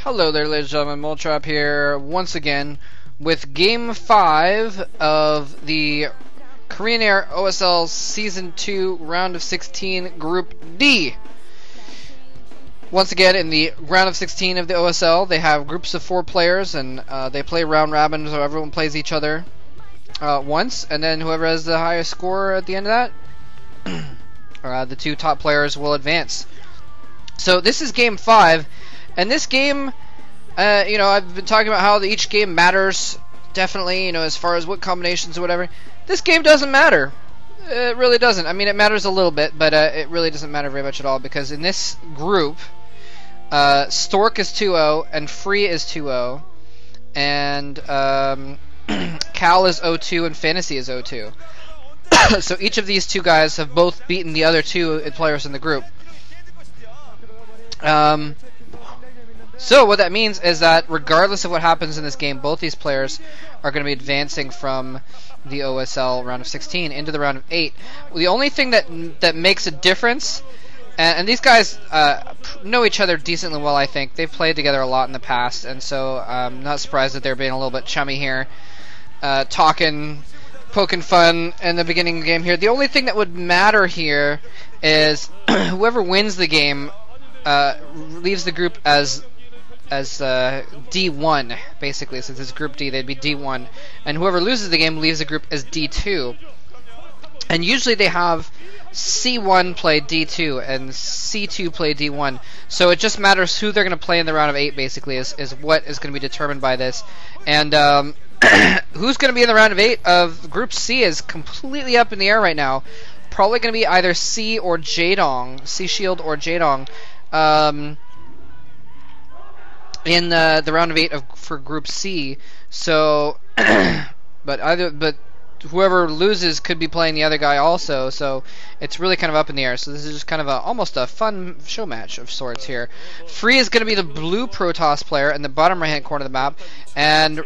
Hello there, ladies and gentlemen. Moltrap here once again with Game 5 of the Korean Air OSL Season 2 Round of 16 Group D. Once again, in the Round of 16 of the OSL, they have groups of 4 players, and they play round robin, so everyone plays each other once, and then whoever has the highest score at the end of that, the 2 top players will advance. So this is Game 5. And this game, I've been talking about how each game matters, definitely, as far as what combinations or whatever. This game doesn't matter. It really doesn't. I mean, it matters a little bit, but it really doesn't matter very much at all, because in this group, Stork is 2-0, and Free is 2-0, and Cal is 0-2, and Fantasy is 0-2. So each of these 2 guys have both beaten the other 2 players in the group. So what that means is that regardless of what happens in this game, both these players are going to be advancing from the OSL round of 16 into the round of 8. The only thing that makes a difference, and these guys know each other decently well, I think. They've played together a lot in the past, and so I'm not surprised that they're being a little bit chummy here, talking, poking fun in the beginning of the game here. The only thing that would matter here is whoever wins the game leaves the group as D1, basically. Since it's Group D, they'd be D1. And whoever loses the game leaves the group as D2. And usually they have C1 play D2 and C2 play D1. So it just matters who they're going to play in the round of 8, basically, is what is going to be determined by this. And who's going to be in the round of 8 of Group C is completely up in the air right now. Probably going to be either C or Jaedong, C Shield or Jaedong. In the round of 8 for Group C, so but whoever loses could be playing the other guy also, so it's really kind of up in the air. So this is just kind of almost a fun show match of sorts here. Free is going to be the blue Protoss player in the bottom right hand corner of the map, and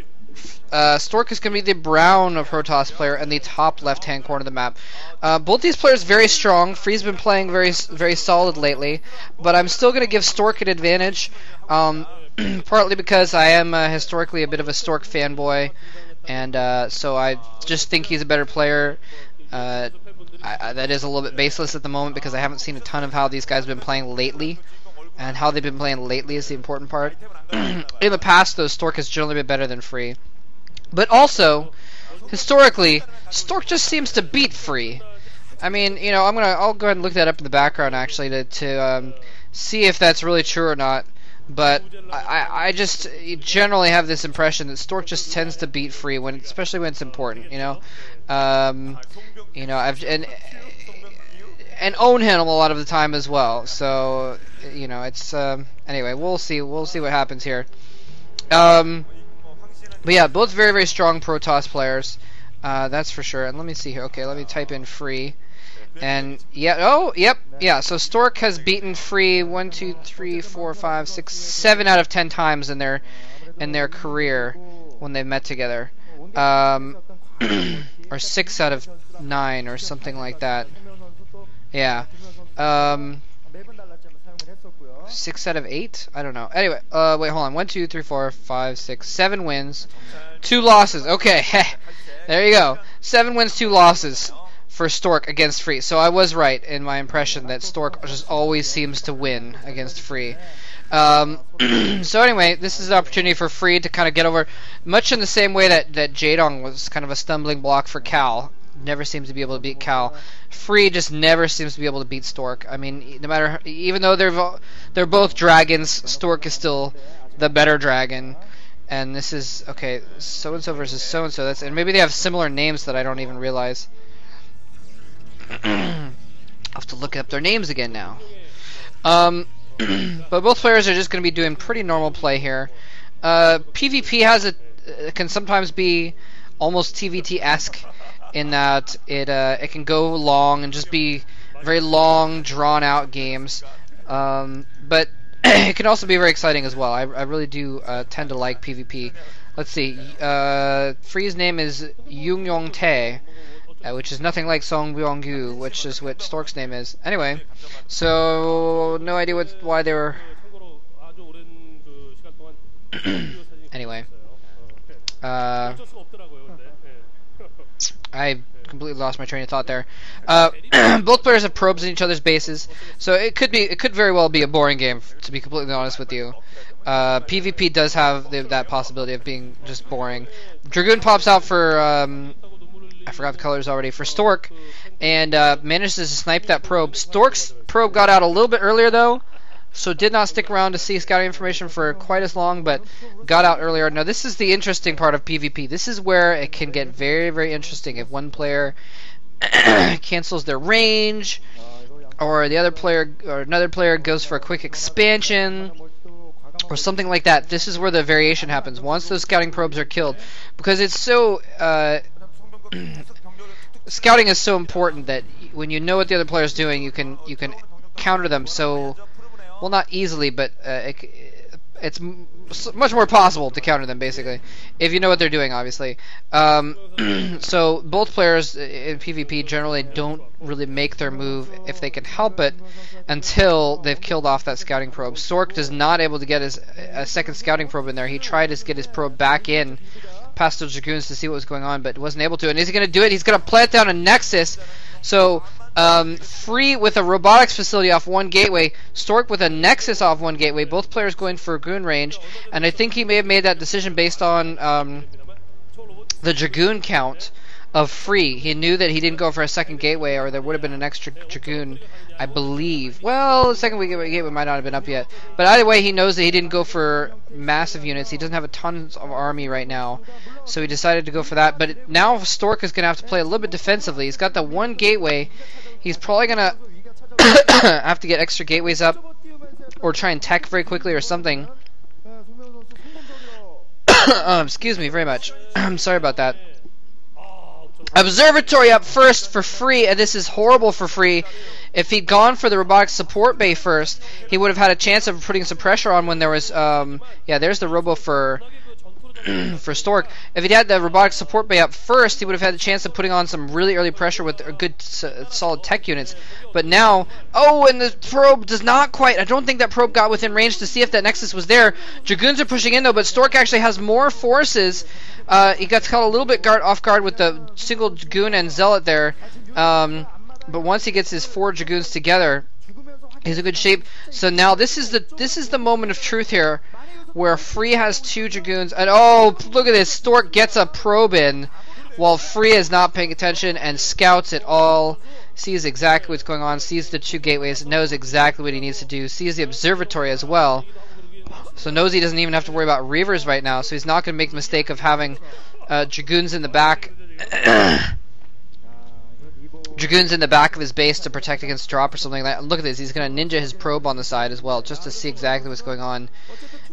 Stork is going to be the brown Protoss player in the top left hand corner of the map. Both these players very strong. Free's been playing very solid lately, but I'm still going to give Stork an advantage. Partly because I am historically a bit of a Stork fanboy, and so I just think he's a better player. That is a little bit baseless at the moment because I haven't seen a ton of how these guys have been playing lately, and how they've been playing lately is the important part. In the past, though, Stork has generally been better than Free. But also, historically, Stork just seems to beat Free. I mean, I'll go ahead and look that up in the background, actually, to see if that's really true or not. But I just generally have this impression that Stork just tends to beat Free, especially when it's important, I've and own him a lot of the time as well. So it's anyway, we'll see what happens here. But yeah, both very strong Protoss players, that's for sure. And let me see here. Okay, let me type in Free. And yeah, so Stork has beaten Free 1, 2, 3, 4, 5, 6, 7 out of 10 times in their career when they've met together, or 6 out of 9 or something like that. Yeah, 6 out of 8. I don't know. Anyway, wait, hold on. 1, 2, 3, 4, 5, 6, 7 wins, 2 losses. Okay, there you go. 7 wins, 2 losses. For Stork against Free. So I was right in my impression that Stork just always seems to win against Free. So anyway, this is an opportunity for Free to kind of get over, much in the same way that Jaedong was kind of a stumbling block for Cal. Never seems to be able to beat Cal. Free just never seems to be able to beat Stork. I mean, no matter, even though they're both dragons, Stork is still the better dragon. And this is, okay, so-and-so versus so-and-so. And maybe they have similar names that I don't even realize. I'll have to look up their names again now. But both players are just going to be doing pretty normal play here. PvP can sometimes be almost TVT-esque in that it can go long and just be very long, drawn-out games. But it can also be very exciting as well. I really do tend to like PvP. Let's see. Free's name is WoongJin. which is nothing like Song Byung-gu, which is what Stork's name is. Anyway, so no idea why they were Anyway. I completely lost my train of thought there. Both players have probes in each other's bases, so it could very well be a boring game, to be completely honest with you. PvP does have that possibility of being just boring. Dragoon pops out for I forgot the colors already, for Stork, and manages to snipe that probe. Stork's probe got out a little bit earlier though, so did not stick around to see scouting information for quite as long, but got out earlier. Now this is the interesting part of PvP. This is where it can get very, very interesting. If one player cancels their range, or the other player or another player goes for a quick expansion, or something like that. This is where the variation happens once those scouting probes are killed, because it's so scouting is so important that when you know what the other player is doing, you can counter them. So, well, not easily, but it's much more possible to counter them, basically, if you know what they're doing, obviously. So both players in PvP generally don't really make their move, if they can help it, until they've killed off that scouting probe. Stork is not able to get a second scouting probe in there. He tried to get his probe back in past those Dragoons to see what was going on, but wasn't able to. And is he going to do it? He's going to plant down a Nexus. So Free with a robotics facility off one gateway, Stork with a Nexus off one gateway, both players going for Dragoon range, and I think he may have made that decision based on the Dragoon count of Free. He knew that he didn't go for a second gateway, or there would have been an extra Dragoon, I believe. Well, the second gateway might not have been up yet, but either way, he knows that he didn't go for massive units. He doesn't have a ton of army right now, so he decided to go for that. But now Stork is going to have to play a little bit defensively. He's got the one gateway. He's probably going to have to get extra gateways up, or try and tech very quickly or something. Excuse me very much. I'm sorry about that. Observatory up first for Free, and this is horrible for Free. If he'd gone for the robotics support bay first, he would have had a chance of putting some pressure on when there was, yeah, there's the robo for Stork. If he'd had the robotics support bay up first, he would have had a chance of putting on some really early pressure with good, solid tech units. But now, oh, and the probe does not quite, I don't think that probe got within range to see if that Nexus was there. Dragoons are pushing in though, but Stork actually has more forces. He got caught a little bit off guard with the single Dragoon and Zealot there. But once he gets his 4 Dragoons together, he's in good shape. So now this is the moment of truth here, where Free has 2 Dragoons, and oh, look at this, Stork gets a probe in, while Free is not paying attention and scouts it all, sees exactly what's going on, sees the 2 gateways, knows exactly what he needs to do, sees the observatory as well, so knows he doesn't even have to worry about Reavers right now, so he's not going to make the mistake of having Dragoons in the back. Dragoons in the back of his base to protect against drop or something like that. Look at this, he's going to ninja his probe on the side as well, just to see exactly what's going on,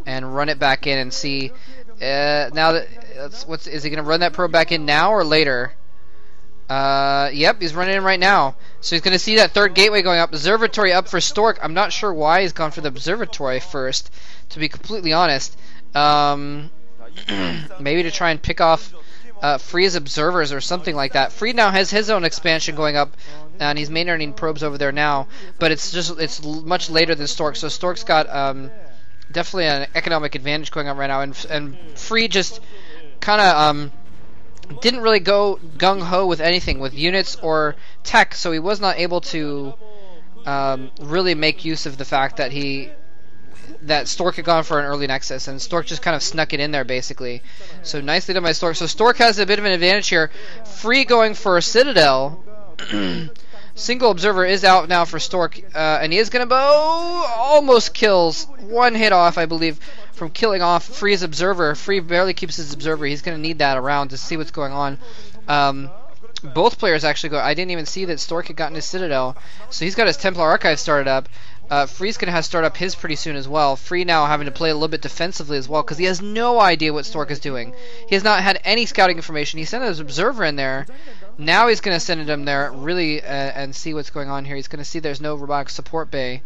and run it back in and see. Now that is he going to run that probe back in now or later? Yep, he's running in right now. So he's going to see that 3rd gateway going up. Observatory up for Stork. I'm not sure why he's gone for the observatory first, to be completely honest. Maybe to try and pick off Free's observers or something like that. Free now has his own expansion going up, and he's main earning probes over there now. But it's much later than Stork, so Stork's got definitely an economic advantage going on right now, and Free just kind of didn't really go gung-ho with anything, with units or tech, so he was not able to really make use of the fact that Stork had gone for an early Nexus, and Stork just kind of snuck it in there, basically. So nicely done by Stork. So Stork has a bit of an advantage here. Free going for a Citadel. Single observer is out now for Stork, and he is going to almost kills. 1 hit off, I believe, from killing off Free's observer. Free barely keeps his observer. He's going to need that around to see what's going on. Both players actually go. I didn't even see that Stork had gotten his Citadel, so he's got his Templar Archive started up. Free's going to have to start up his pretty soon as well. Free now having to play a little bit defensively as well, because he has no idea what Stork is doing. He has not had any scouting information. He sent his observer in there. Now he's going to send him there really and see what's going on here. He's going to see there's no robotic support bay.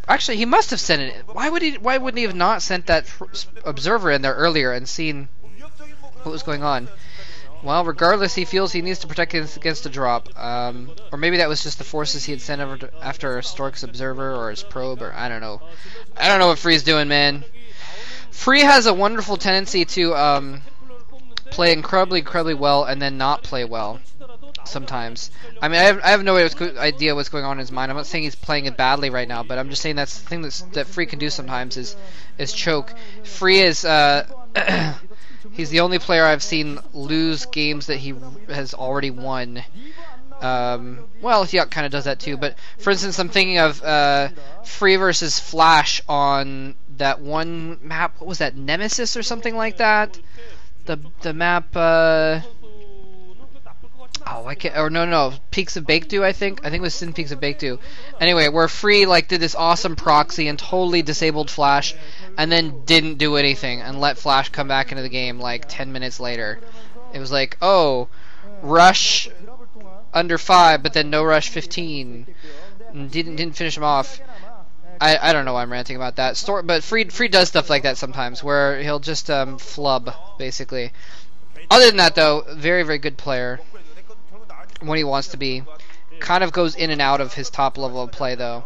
Actually, he must have sent it. Why wouldn't he have not sent that observer in there earlier and seen what was going on? Well, regardless, he feels he needs to protect against a drop. Or maybe that was just the forces he had sent over after Stork's observer or his probe, or I don't know. I don't know what Free's doing, man. Free has a wonderful tendency to play incredibly well and then not play well sometimes. I mean, I have no idea what's going on in his mind. I'm not saying he's playing it badly right now, but I'm just saying that's the thing that Free can do sometimes is choke. Free is he's the only player I've seen lose games that he has already won. Well, he kind of does that too, but for instance, I'm thinking of Free versus Flash on that one map. What was that, Nemesis or something like that? The map. Oh, I can't. Or no, Peaks of Baekdu. I think it was Sin Peaks of Baekdu. Anyway, where Free like did this awesome proxy and totally disabled Flash, and then didn't do anything and let Flash come back into the game like 10 minutes later. It was like, oh, rush under 5, but then no rush 15. And didn't finish him off. I don't know why I'm ranting about that. But Free does stuff like that sometimes, where he'll just flub basically. Other than that, though, very good player when he wants to be. Kind of goes in and out of his top level of play, though.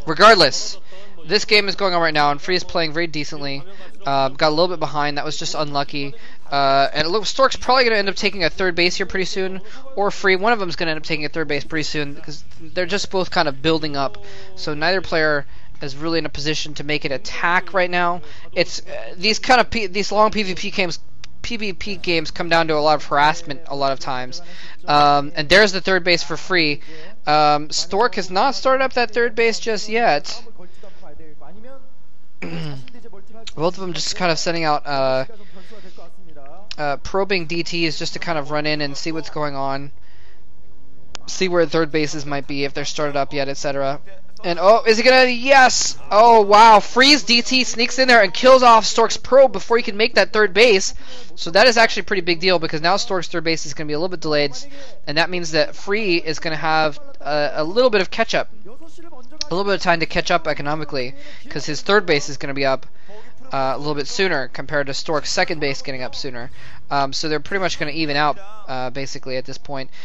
Regardless, this game is going on right now, and Free is playing very decently. Got a little bit behind. That was just unlucky. And it looks Stork's probably going to end up taking a third base here pretty soon, or Free. One of them is going to end up taking a third base pretty soon because they're just both kind of building up. So neither player is really in a position to make an attack right now. It's these long PvP games come down to a lot of harassment a lot of times. And there's the third base for Free. Stork has not started up that third base just yet. Both of them just kind of sending out probing DTs just to kind of run in and see what's going on, see where third bases might be, if they're started up yet, etc. And oh, is he gonna? Yes! Oh wow! Free's DT sneaks in there and kills off Stork's probe before he can make that third base. So that is actually a pretty big deal because now Stork's third base is gonna be a little bit delayed, and that means that Free is gonna have a little bit of catch up, a little bit of time to catch up economically, because his third base is gonna be up a little bit sooner compared to Stork's second base getting up sooner. So they're pretty much going to even out basically at this point.